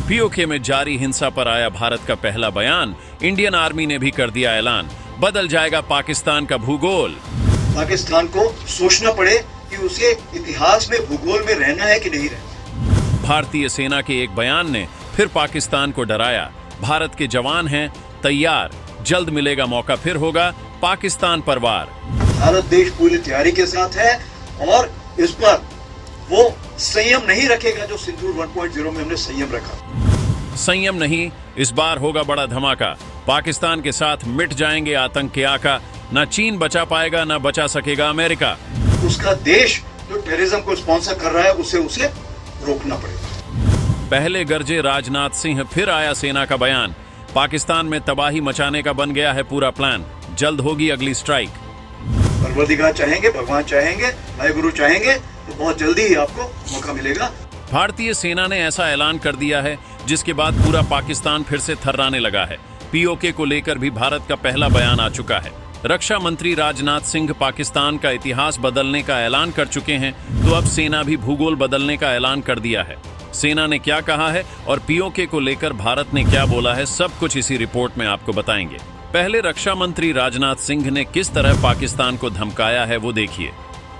PoK में जारी हिंसा पर आया भारत का पहला बयान। इंडियन आर्मी ने भी कर दिया ऐलान, बदल जाएगा पाकिस्तान का भूगोल। पाकिस्तान को सोचना पड़े कि उसे इतिहास में भूगोल में रहना है कि नहीं रहना। भारतीय सेना के एक बयान ने फिर पाकिस्तान को डराया। भारत के जवान हैं तैयार, जल्द मिलेगा मौका, फिर होगा पाकिस्तान पर वार। भारत देश पूरी तैयारी के साथ है और इस पर वो संयम नहीं रखेगा जो सिंदूर 1.0 में हमने संयम रखा। संयम नहीं, इस बार होगा बड़ा धमाका। पाकिस्तान के साथ मिट जाएंगे आतंक के आका। ना चीन बचा पाएगा, ना बचा सकेगा अमेरिका। उसका देश जो टेररिज्म को स्पॉन्सर कर रहा है उसे रोकना पड़ेगा। पहले गरजे राजनाथ सिंह, फिर आया सेना का बयान। पाकिस्तान में तबाही मचाने का बन गया है पूरा प्लान। जल्द होगी अगली स्ट्राइक। परवरदिगार चाहेंगे, भगवान चाहेंगे, वाहेगुरु चाहेंगे तो बहुत जल्दी ही आपको मौका मिलेगा। भारतीय सेना ने ऐसा ऐलान कर दिया है जिसके बाद पूरा पाकिस्तान फिर से थर्राने लगा है। पीओके को लेकर भी भारत का पहला बयान आ चुका है। रक्षा मंत्री राजनाथ सिंह पाकिस्तान का इतिहास बदलने का ऐलान कर चुके हैं, तो अब सेना भी भूगोल बदलने का ऐलान कर दिया है। सेना ने क्या कहा है और पीओके को लेकर भारत ने क्या बोला है, सब कुछ इसी रिपोर्ट में आपको बताएंगे। पहले रक्षा मंत्री राजनाथ सिंह ने किस तरह पाकिस्तान को धमकाया है वो देखिए।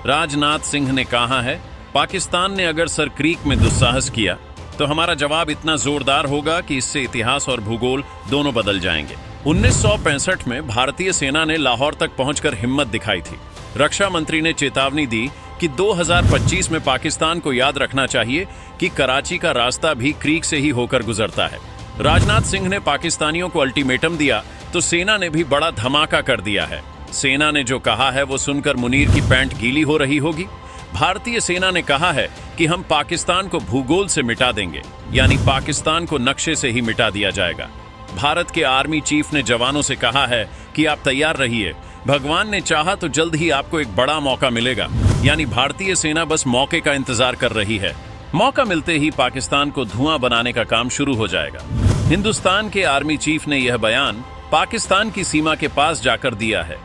राजनाथ सिंह ने कहा है, पाकिस्तान ने अगर सर क्रीक में दुस्साहस किया तो हमारा जवाब इतना जोरदार होगा कि इससे इतिहास और भूगोल दोनों बदल जाएंगे। 1965 में भारतीय सेना ने लाहौर तक पहुंचकर हिम्मत दिखाई थी। रक्षा मंत्री ने चेतावनी दी कि 2025 में पाकिस्तान को याद रखना चाहिए कि कराची का रास्ता भी क्रीक से ही होकर गुजरता है। राजनाथ सिंह ने पाकिस्तानियों को अल्टीमेटम दिया तो सेना ने भी बड़ा धमाका कर दिया है। सेना ने जो कहा है वो सुनकर मुनीर की पैंट गीली हो रही होगी। भारतीय सेना ने कहा है कि हम पाकिस्तान को भूगोल से मिटा देंगे, यानी पाकिस्तान को नक्शे से ही मिटा दिया जाएगा। भारत के आर्मी चीफ ने जवानों से कहा है कि आप तैयार रहिए, भगवान ने चाहा तो जल्द ही आपको एक बड़ा मौका मिलेगा। यानी भारतीय सेना बस मौके का इंतजार कर रही है। मौका मिलते ही पाकिस्तान को धुआं बनाने का काम शुरू हो जाएगा। हिंदुस्तान के आर्मी चीफ ने यह बयान पाकिस्तान की सीमा के पास जाकर दिया है।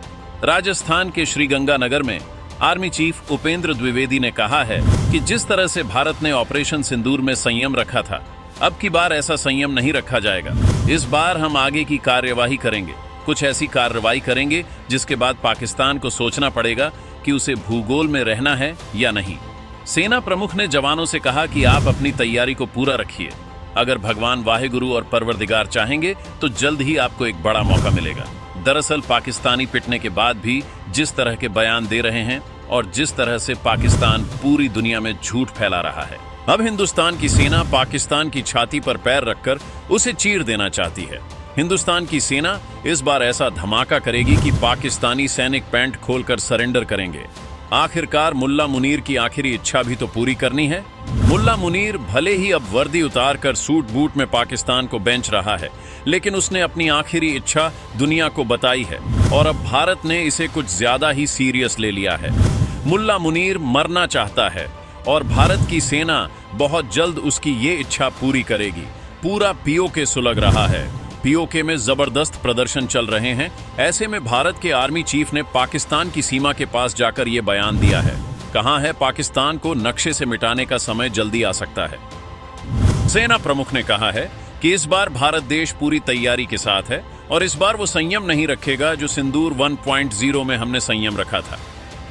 राजस्थान के श्रीगंगानगर में आर्मी चीफ उपेंद्र द्विवेदी ने कहा है कि जिस तरह से भारत ने ऑपरेशन सिंदूर में संयम रखा था, अब की बार ऐसा संयम नहीं रखा जाएगा। इस बार हम आगे की कार्यवाही करेंगे, कुछ ऐसी कार्रवाई करेंगे जिसके बाद पाकिस्तान को सोचना पड़ेगा कि उसे भूगोल में रहना है या नहीं। सेना प्रमुख ने जवानों से कहा कि आप अपनी तैयारी को पूरा रखिए। अगर भगवान वाहेगुरु और परवरदिगार चाहेंगे तो जल्द ही आपको एक बड़ा मौका मिलेगा। दरअसल पाकिस्तानी पिटने के बाद भी जिस तरह के बयान दे रहे हैं और जिस तरह से पाकिस्तान पूरी दुनिया में झूठ फैला रहा है, अब हिंदुस्तान की सेना पाकिस्तान की छाती पर पैर रखकर उसे चीर देना चाहती है। हिंदुस्तान की सेना इस बार ऐसा धमाका करेगी कि पाकिस्तानी सैनिक पैंट खोलकर सरेंडर करेंगे। आखिरकार मुल्ला मुनीर की आखिरी इच्छा भी तो पूरी करनी है। मुल्ला मुनीर भले ही अब वर्दी उतार कर सूट बूट में पाकिस्तान को बेंच रहा है, लेकिन उसने अपनी आखिरी इच्छा दुनिया को बताई है और अब भारत ने इसे कुछ ज्यादा ही सीरियस ले लिया है। मुल्ला मुनीर मरना चाहता है और भारत की सेना बहुत जल्द उसकी ये इच्छा पूरी करेगी। पूरा पीओके सुलग रहा है। पीओके में जबरदस्त प्रदर्शन चल रहे हैं। ऐसे में भारत के आर्मी चीफ ने पाकिस्तान की सीमा के पास जाकर यह बयान दिया है। कहा है पाकिस्तान को नक्शे से मिटाने का समय जल्दी आ सकता है। सेना प्रमुख ने कहा है कि इस बार भारत देश पूरी तैयारी के साथ है और इस बार वो संयम नहीं रखेगा जो सिंदूर 1.0 में हमने संयम रखा था।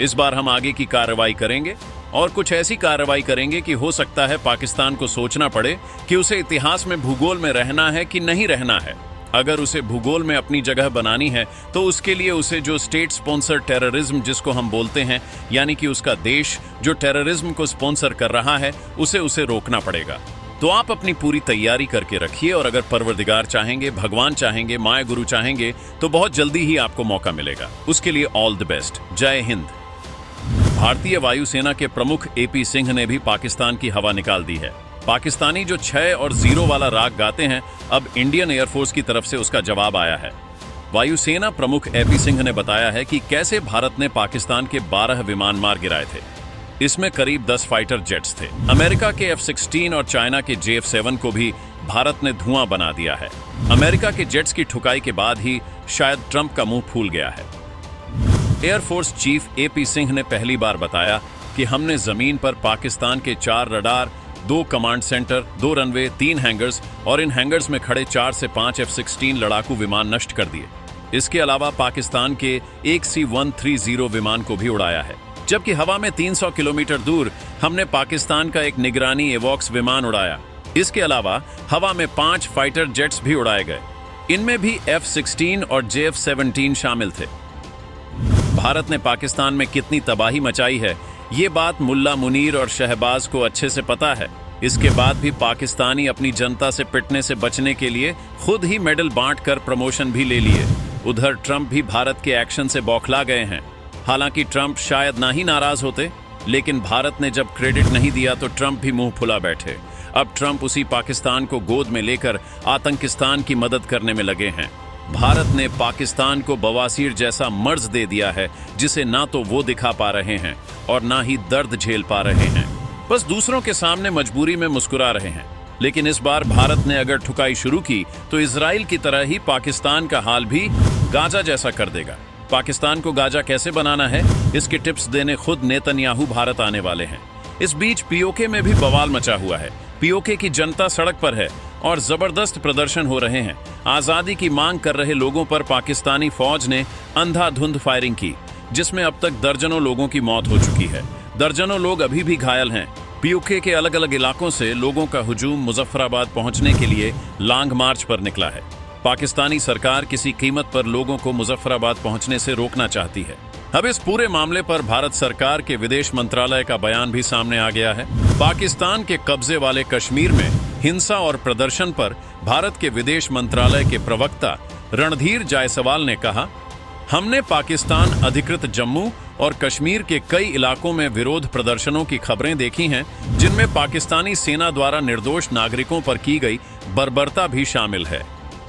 इस बार हम आगे की कार्रवाई करेंगे और कुछ ऐसी कार्रवाई करेंगे कि हो सकता है पाकिस्तान को सोचना पड़े कि उसे इतिहास में भूगोल में रहना है कि नहीं रहना है। अगर उसे भूगोल में अपनी जगह बनानी है तो उसके लिए उसे जो स्टेट स्पॉन्सर टेररिज्म जिसको हम बोलते हैं, यानी कि उसका देश जो टेररिज्म को स्पॉन्सर कर रहा है, उसे रोकना पड़ेगा। तो आप अपनी पूरी तैयारी करके रखिए और अगर परवरदिगार चाहेंगे, भगवान चाहेंगे, माय गुरु चाहेंगे तो बहुत जल्दी ही आपको मौका मिलेगा। उसके लिए ऑल द बेस्ट। जय हिंद। भारतीय वायुसेना के प्रमुख एपी सिंह ने भी पाकिस्तान की हवा निकाल दी है। पाकिस्तानी जो 6 और 0 वाला राग गाते हैं, अब इंडियन एयरफोर्स की तरफ से उसका जवाब आया है। वायुसेना प्रमुख एपी सिंह ने बताया है कि कैसे भारत ने पाकिस्तान के 12 विमान मार गिराए थे। इसमें करीब 10 फाइटर जेट्स थे। अमेरिका के F-16 और चाइना के JF-7 को भी भारत ने धुआं बना दिया है। अमेरिका के जेट्स की ठुकाई के बाद ही शायद ट्रंप का मुंह फूल गया है। एयरफोर्स चीफ एपी सिंह ने पहली बार बताया कि हमने जमीन पर पाकिस्तान के 4 radar 2 command centre, 2 runway, 3 hangers और इन हैंगर्स में खड़े 4 से 5 F-16 लड़ाकू विमान नष्ट कर दिए। इसके अलावा पाकिस्तान के एक C-130 विमान को भी उड़ाया है, जबकि हवा में 300 किलोमीटर दूर हमने पाकिस्तान का एक निगरानी एवॉक्स विमान उड़ाया। इसके अलावा हवा में 5 फाइटर जेट्स भी उड़ाए गए, इनमें भी F-16 और JF-17 शामिल थे। भारत ने पाकिस्तान में कितनी तबाही मचाई है, ये बात मुल्ला मुनीर और शहबाज को अच्छे से पता है। इसके बाद भी पाकिस्तानी अपनी जनता से पिटने से बचने के लिए खुद ही मेडल बांटकर प्रमोशन भी ले लिए। उधर ट्रंप भी भारत के एक्शन से बौखला गए हैं। हालांकि ट्रंप शायद ना ही नाराज होते, लेकिन भारत ने जब क्रेडिट नहीं दिया तो ट्रंप भी मुंह फुला बैठे। अब ट्रंप उसी पाकिस्तान को गोद में लेकर आतंकिस्तान की मदद करने में लगे हैं। भारत ने पाकिस्तान को बवासीर जैसा मर्ज दे दिया है, जिसे ना तो वो दिखा पा रहे हैं और ना ही दर्द झेल पा रहे हैं, बस दूसरों के सामने मजबूरी में मुस्कुरा रहे हैं। लेकिन इस बार भारत ने अगर ठुकाई शुरू की तो इजराइल की तरह ही पाकिस्तान का हाल भी गाजा जैसा कर देगा। पाकिस्तान को गाजा कैसे बनाना है, इसके टिप्स देने खुद नेतन्याहू भारत आने वाले हैं। इस बीच पीओके में भी बवाल मचा हुआ है। पीओके की जनता सड़क पर है और जबरदस्त प्रदर्शन हो रहे हैं। आजादी की मांग कर रहे लोगों पर पाकिस्तानी फौज ने अंधाधुंध फायरिंग की, जिसमें अब तक दर्जनों लोगों की मौत हो चुकी है। दर्जनों लोग अभी भी घायल हैं। पीओके के अलग अलग इलाकों से लोगों का हुजूम मुजफ्फराबाद पहुंचने के लिए लॉन्ग मार्च पर निकला है। पाकिस्तानी सरकार किसी कीमत पर लोगों को मुजफ्फराबाद पहुंचने से रोकना चाहती है। अब इस पूरे मामले पर भारत सरकार के विदेश मंत्रालय का बयान भी सामने आ गया है। पाकिस्तान के कब्जे वाले कश्मीर में हिंसा और प्रदर्शन पर भारत के विदेश मंत्रालय के प्रवक्ता रणधीर जायसवाल ने कहा, हमने पाकिस्तान अधिकृत जम्मू और कश्मीर के कई इलाकों में विरोध प्रदर्शनों की खबरें देखी हैं, जिनमें पाकिस्तानी सेना द्वारा निर्दोष नागरिकों पर की गई बर्बरता भी शामिल है।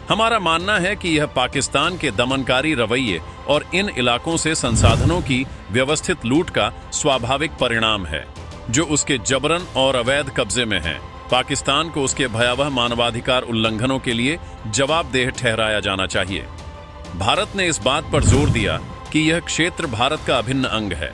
हमारा मानना है कि यह पाकिस्तान के दमनकारी रवैये और इन इलाकों से संसाधनों की व्यवस्थित लूट का स्वाभाविक परिणाम है, जो उसके जबरन और अवैध कब्जे में है। पाकिस्तान को उसके भयावह मानवाधिकार उल्लंघनों के लिए जवाबदेह ठहराया जाना चाहिए। भारत ने इस बात पर जोर दिया कि यह क्षेत्र भारत का अभिन्न अंग है।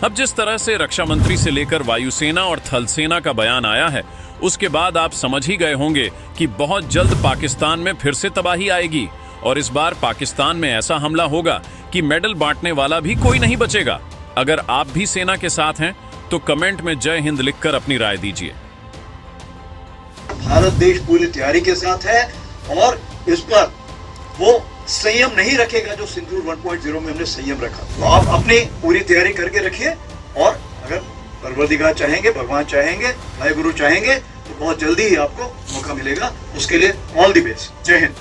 अब जिस तरह से रक्षा मंत्री से लेकर वायुसेना और थल सेना का बयान आया है, उसके बाद आप समझ ही गए होंगे कि बहुत जल्द पाकिस्तान में फिर से तबाही आएगी और इस बार पाकिस्तान में ऐसा हमला होगा कि मेडल बांटने वाला भी कोई नहीं बचेगा। अगर आप भी सेना के साथ हैं तो कमेंट में जय हिंद लिखकर अपनी राय दीजिए। भारत देश पूरी तैयारी के साथ है और इस पर वो संयम नहीं रखेगा जो सिंदूर 1.0 में हमने संयम रखा। तो आप अपनी पूरी तैयारी करके रखिए और अगर परवरदिगार चाहेंगे, भगवान चाहेंगे, भाई गुरु चाहेंगे तो बहुत जल्दी ही आपको मौका मिलेगा। उसके लिए ऑल द बेस्ट। जय हिंद।